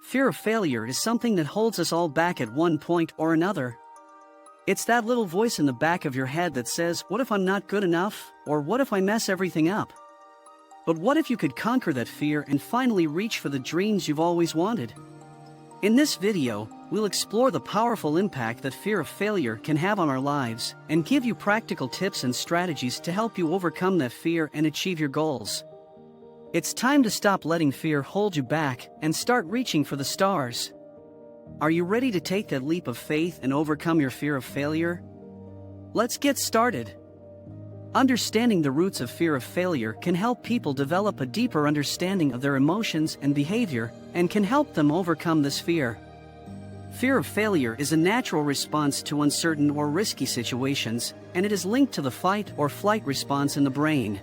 Fear of failure is something that holds us all back at one point or another. It's that little voice in the back of your head that says, what if I'm not good enough? Or what if I mess everything up? But what if you could conquer that fear and finally reach for the dreams you've always wanted? In this video, we'll explore the powerful impact that fear of failure can have on our lives and give you practical tips and strategies to help you overcome that fear and achieve your goals. It's time to stop letting fear hold you back and start reaching for the stars. Are you ready to take that leap of faith and overcome your fear of failure? Let's get started. Understanding the roots of fear of failure can help people develop a deeper understanding of their emotions and behavior and can help them overcome this fear. Fear of failure is a natural response to uncertain or risky situations, and it is linked to the fight or flight response in the brain.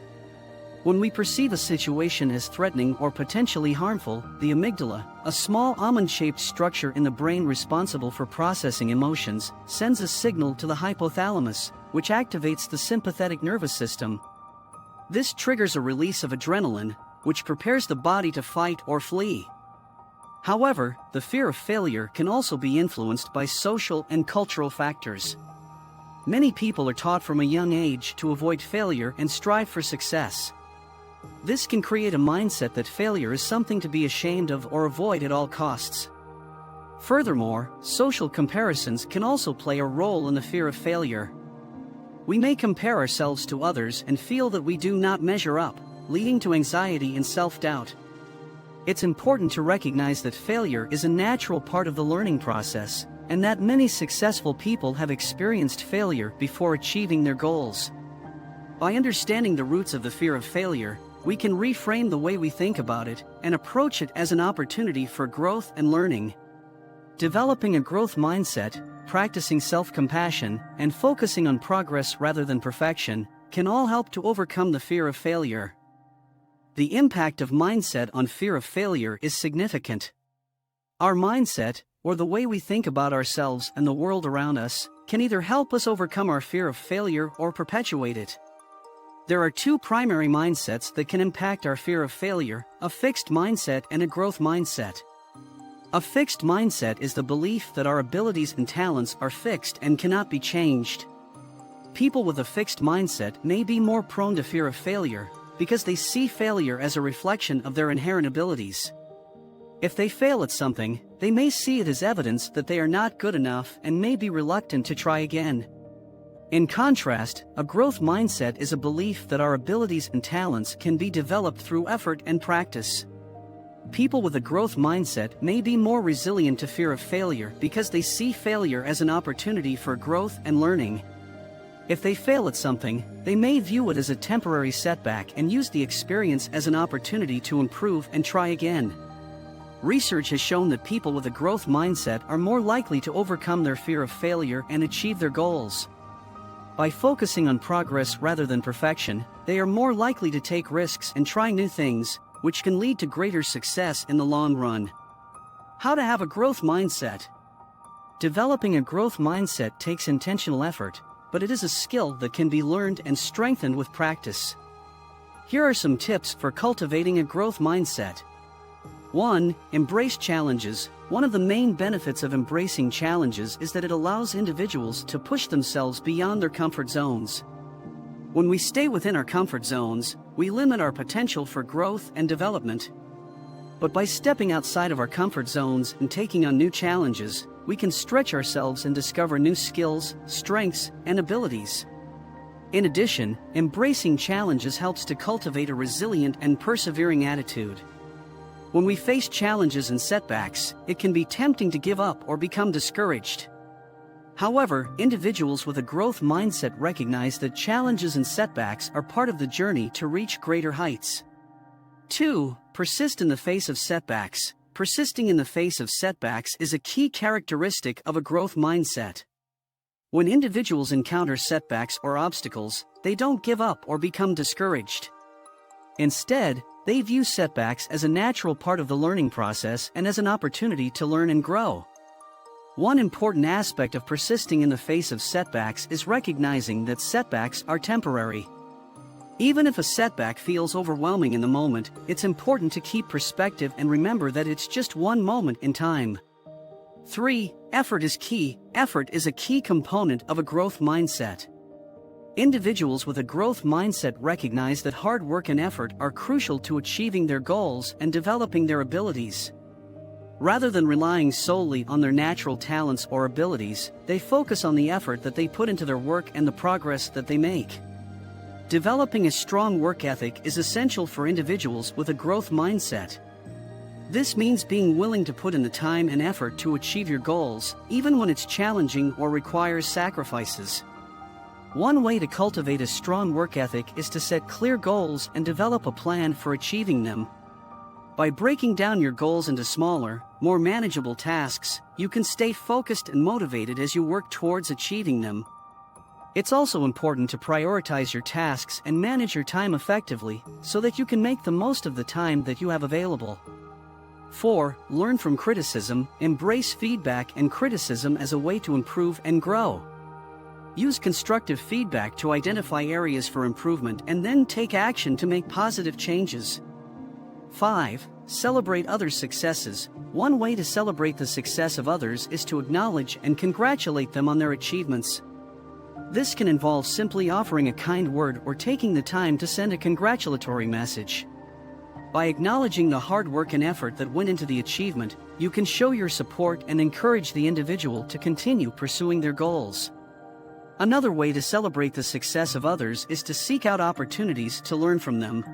When we perceive a situation as threatening or potentially harmful, the amygdala, a small almond-shaped structure in the brain responsible for processing emotions, sends a signal to the hypothalamus, which activates the sympathetic nervous system. This triggers a release of adrenaline, which prepares the body to fight or flee. However, the fear of failure can also be influenced by social and cultural factors. Many people are taught from a young age to avoid failure and strive for success. This can create a mindset that failure is something to be ashamed of or avoid at all costs. Furthermore, social comparisons can also play a role in the fear of failure. We may compare ourselves to others and feel that we do not measure up, leading to anxiety and self-doubt. It's important to recognize that failure is a natural part of the learning process, and that many successful people have experienced failure before achieving their goals. By understanding the roots of the fear of failure, we can reframe the way we think about it and approach it as an opportunity for growth and learning. Developing a growth mindset, practicing self-compassion, and focusing on progress rather than perfection can all help to overcome the fear of failure. The impact of mindset on fear of failure is significant. Our mindset, or the way we think about ourselves and the world around us, can either help us overcome our fear of failure or perpetuate it. There are two primary mindsets that can impact our fear of failure: a fixed mindset and a growth mindset. A fixed mindset is the belief that our abilities and talents are fixed and cannot be changed. People with a fixed mindset may be more prone to fear of failure because they see failure as a reflection of their inherent abilities. If they fail at something, they may see it as evidence that they are not good enough and may be reluctant to try again. In contrast, a growth mindset is a belief that our abilities and talents can be developed through effort and practice. People with a growth mindset may be more resilient to fear of failure because they see failure as an opportunity for growth and learning. If they fail at something, they may view it as a temporary setback and use the experience as an opportunity to improve and try again. Research has shown that people with a growth mindset are more likely to overcome their fear of failure and achieve their goals. By focusing on progress rather than perfection, they are more likely to take risks and try new things, which can lead to greater success in the long run. How to have a growth mindset? Developing a growth mindset takes intentional effort, but it is a skill that can be learned and strengthened with practice. Here are some tips for cultivating a growth mindset. 1. Embrace challenges. One of the main benefits of embracing challenges is that it allows individuals to push themselves beyond their comfort zones. When we stay within our comfort zones, we limit our potential for growth and development. But by stepping outside of our comfort zones and taking on new challenges, we can stretch ourselves and discover new skills, strengths, and abilities. In addition, embracing challenges helps to cultivate a resilient and persevering attitude. When we face challenges and setbacks, it can be tempting to give up or become discouraged. However, individuals with a growth mindset recognize that challenges and setbacks are part of the journey to reach greater heights. 2. Persist in the face of setbacks. Persisting in the face of setbacks is a key characteristic of a growth mindset. When individuals encounter setbacks or obstacles, they don't give up or become discouraged. Instead, they view setbacks as a natural part of the learning process and as an opportunity to learn and grow. One important aspect of persisting in the face of setbacks is recognizing that setbacks are temporary. Even if a setback feels overwhelming in the moment, it's important to keep perspective and remember that it's just one moment in time. 3. Effort is key. Effort is a key component of a growth mindset. Individuals with a growth mindset recognize that hard work and effort are crucial to achieving their goals and developing their abilities. Rather than relying solely on their natural talents or abilities, they focus on the effort that they put into their work and the progress that they make. Developing a strong work ethic is essential for individuals with a growth mindset. This means being willing to put in the time and effort to achieve your goals, even when it's challenging or requires sacrifices. One way to cultivate a strong work ethic is to set clear goals and develop a plan for achieving them. By breaking down your goals into smaller, more manageable tasks, you can stay focused and motivated as you work towards achieving them. It's also important to prioritize your tasks and manage your time effectively so that you can make the most of the time that you have available. 4. Learn from criticism. Embrace feedback and criticism as a way to improve and grow. Use constructive feedback to identify areas for improvement and then take action to make positive changes. 5. Celebrate others' successes. One way to celebrate the success of others is to acknowledge and congratulate them on their achievements. This can involve simply offering a kind word or taking the time to send a congratulatory message. By acknowledging the hard work and effort that went into the achievement, you can show your support and encourage the individual to continue pursuing their goals. Another way to celebrate the success of others is to seek out opportunities to learn from them.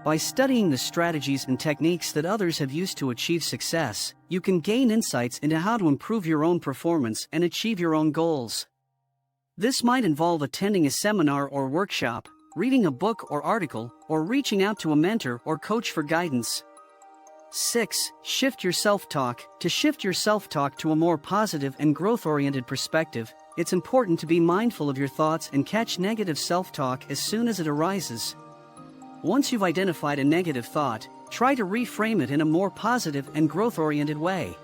By studying the strategies and techniques that others have used to achieve success, you can gain insights into how to improve your own performance and achieve your own goals. This might involve attending a seminar or workshop, reading a book or article, or reaching out to a mentor or coach for guidance. 6. Shift your self-talk. To shift your self-talk to a more positive and growth-oriented perspective, it's important to be mindful of your thoughts and catch negative self-talk as soon as it arises. Once you've identified a negative thought, try to reframe it in a more positive and growth-oriented way.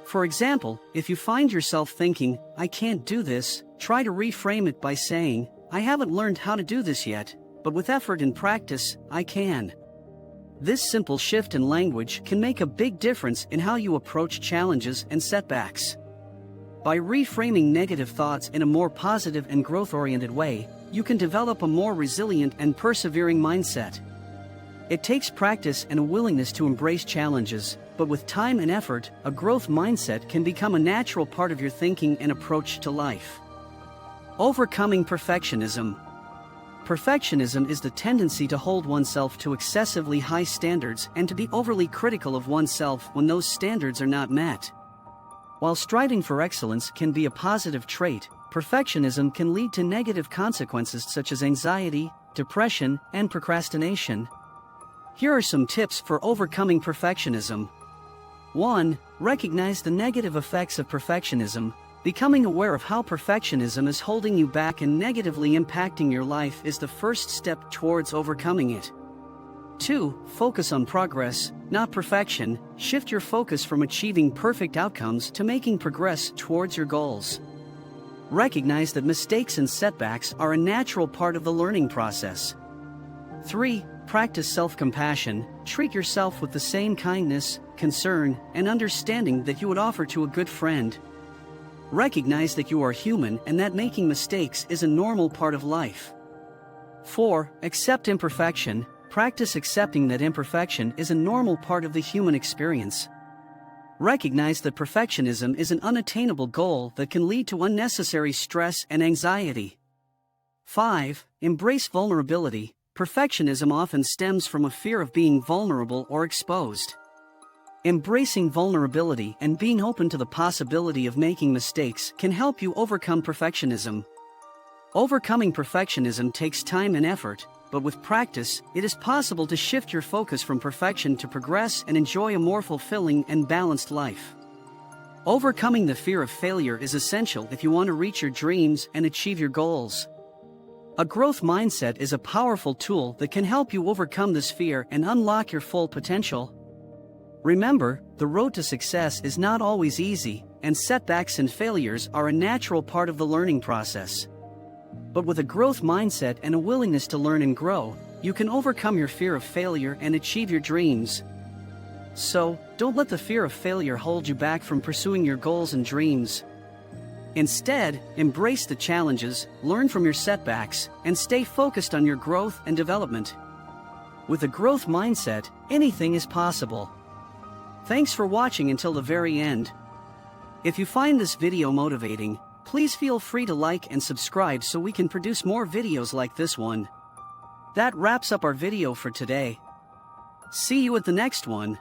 For example, if you find yourself thinking, "I can't do this," try to reframe it by saying, "I haven't learned how to do this yet, but with effort and practice, I can." This simple shift in language can make a big difference in how you approach challenges and setbacks. By reframing negative thoughts in a more positive and growth-oriented way, you can develop a more resilient and persevering mindset. It takes practice and a willingness to embrace challenges, but with time and effort, a growth mindset can become a natural part of your thinking and approach to life. Overcoming perfectionism. Perfectionism is the tendency to hold oneself to excessively high standards and to be overly critical of oneself when those standards are not met. While striving for excellence can be a positive trait, perfectionism can lead to negative consequences such as anxiety, depression, and procrastination. Here are some tips for overcoming perfectionism. 1. Recognize the negative effects of perfectionism. Becoming aware of how perfectionism is holding you back and negatively impacting your life is the first step towards overcoming it. 2. Focus on progress, not perfection. Shift your focus from achieving perfect outcomes to making progress towards your goals. Recognize that mistakes and setbacks are a natural part of the learning process. 3. Practice self-compassion. Treat yourself with the same kindness, concern, and understanding that you would offer to a good friend. Recognize that you are human and that making mistakes is a normal part of life. 4. Accept imperfection. Practice accepting that imperfection is a normal part of the human experience. Recognize that perfectionism is an unattainable goal that can lead to unnecessary stress and anxiety. 5. Embrace vulnerability. Perfectionism often stems from a fear of being vulnerable or exposed. Embracing vulnerability and being open to the possibility of making mistakes can help you overcome perfectionism. Overcoming perfectionism takes time and effort, but with practice, it is possible to shift your focus from perfection to progress and enjoy a more fulfilling and balanced life. Overcoming the fear of failure is essential if you want to reach your dreams and achieve your goals. A growth mindset is a powerful tool that can help you overcome this fear and unlock your full potential. Remember, the road to success is not always easy, and setbacks and failures are a natural part of the learning process. But with a growth mindset and a willingness to learn and grow, you can overcome your fear of failure and achieve your dreams. So, don't let the fear of failure hold you back from pursuing your goals and dreams. Instead, embrace the challenges, learn from your setbacks, and stay focused on your growth and development. With a growth mindset, anything is possible. Thanks for watching until the very end. If you find this video motivating, please feel free to like and subscribe so we can produce more videos like this one. That wraps up our video for today. See you at the next one.